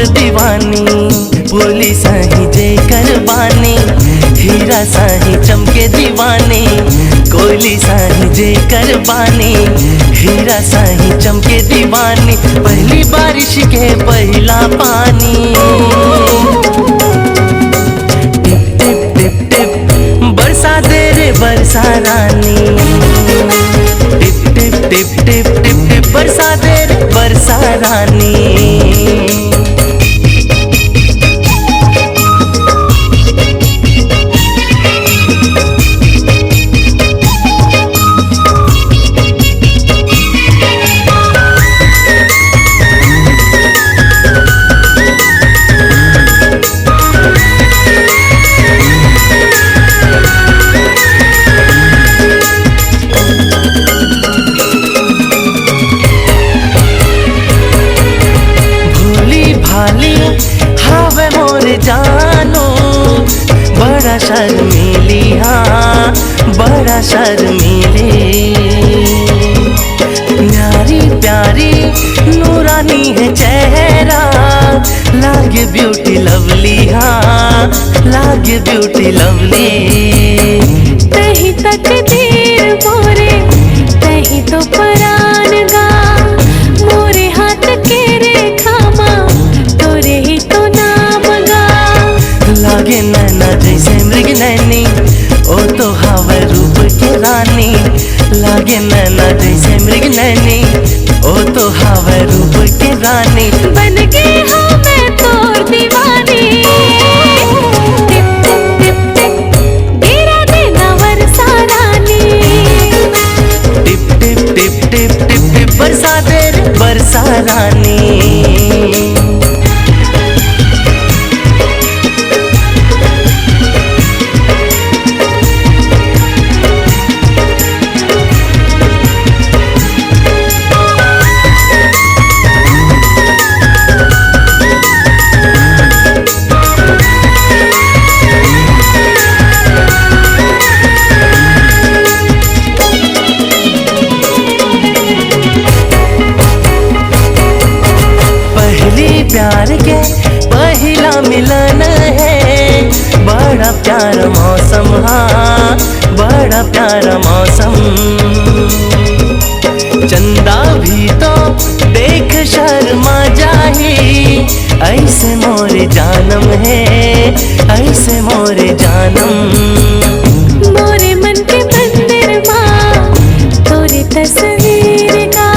दीवानी। पुलिस ही जे करबानी, हीरा साही चमके दीवानी। कोयली साही जे करबानी, हीरा साही चमके दीवानी। पहली बारिश के पहला पानी, टिप टिप टिप टिप बरसा दे रे बरसा रानी। टिप टिप टिप टिप टिप टिप बरसा दे रे बरसा रानी। हावे मोर जानो बड़ा शर्मीली, हाँ बड़ा शर्मीली। न्यारी प्यारी नूरानी है चेहरा, लागे ब्यूटी लवली, हाँ लागे ब्यूटी लवली। कहीं तक देर मोरे कहीं तो परान गा, मोरे हाथ के रेखा माँ तोरे ही तो नाम गा। लागे नैना जैसे मृग नैनी, ओ तो हावे रूप के रानी। लागे नैना जैसे मृग नैनी, ओ तो हावे रूप के रानी। बन गई हूँ मैं तोर दीवानी। टिप टिप टिप टिप गिरा देना वर्षा रानी। टिप टिप टिप टिप टिप टिप बरसा दे रे बरसा रानी। प्यार के पहला मिलन है, बड़ा प्यारा मौसम, हाँ बड़ा प्यारा मौसम। चंदा भी तो देख शर्मा जाही, ऐसे मोरे जानम है, ऐसे मोरे जानम। मोरे मन के मंदिर माँ तोरे तस्वीर का,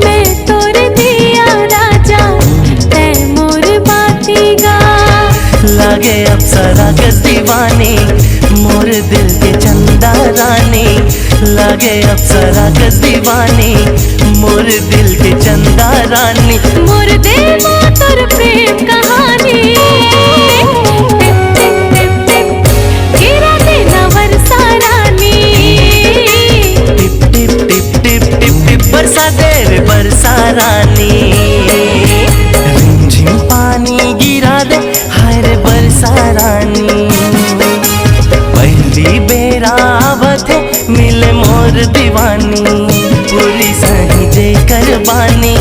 मैं तोरे दिया राजा तै मोर बाती गा। लागे अप्सरा के दीवानी, मोर दिल के चंदा रानी। लागे अप्सरा के दीवानी, मोर दिल के चंदा रानी। मोर दिल माँ तोर प्रेम कहानी। टिप टिप टिप टिप गिरा देना वर्षा रानी। टिप टिप टिप टिप टिप टिप बरसा दे रे बरसा रानी। रिमझिम पानी गिरा दे हाय रे बरसा रानी। पहली बेरा आवत है मिले मोर दीवानी। पुलिस ही जे करबानी,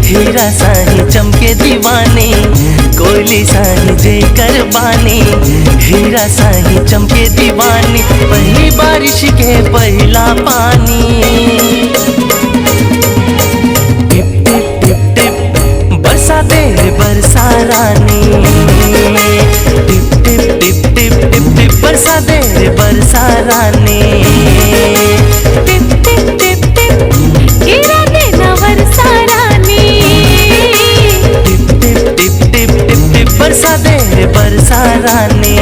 हीरा साही चमके दीवानी। कोयली साही जे करबानी, हीरा साही चमके दीवानी। पहली बारिश के पहला पानी, टिप टिप टिप टिप बरसा दे रे बरसा रानी। टिप टिप टिप टिप टिप टिप बरसा दे रे बरसा रानी। टिप टिप टिप टिप गिरा देना वर्षा रानी। टिप टिप टिप टिप टिप टिप बरसा दे रे बरसा रानी।